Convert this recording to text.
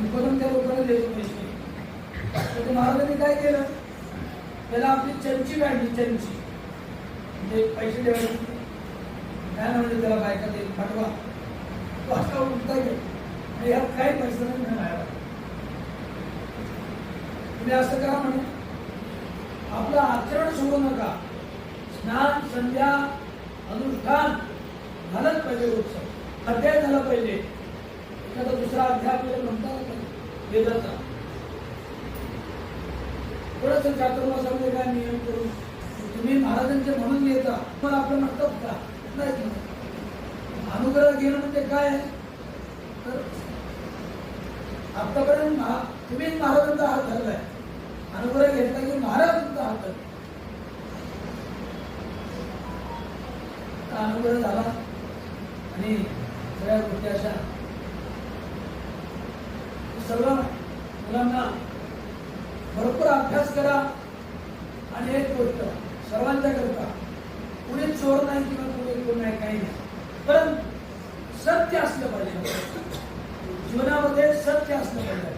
करून त्या लोकांना द्यायचे पैसे. तर महाराजांनी काय केलं, त्याला आपली चमची काढली, चमची म्हणजे पैसे द्यायचे काय म्हणजे त्याला बायका देईल पाठवा, तो असा उठता गेला, यात काही पैसे नाही मिळाला. तुम्ही असं करा म्हणे, आपलं आचरण सोडू नका, स्नान संध्या अनुष्ठान झालंच पाहिजे, उत्सव अध्याय झाला पाहिजे, एखादा दुसरा अध्याय आपल्याला म्हणता आला पाहिजे वेदाचा. थोडस चातुर्मासामध्ये काय नियम करून तुम्ही महाराजांचे म्हणून येता, पण आपलं म्हणतात का नाही. अनुग्रह घेणं म्हणजे काय आहे, तर आतापर्यंत तुम्ही महाराजांचा हात धरलाय, अनुग्रह घेतला की महाराजांचा हात धरला, अनुग्रह झाला आणि सगळ्या गोष्टी अशा. सर्व मुलांना भरपूर अभ्यास करा आणि एक गोष्ट सर्वांच्या करता, कुणी चोर नाही किंवा कुणी कोण नाही, काही नाही, पण सत्य असलं पाहिजे, जीवनामध्ये सत्य असलं पाहिजे.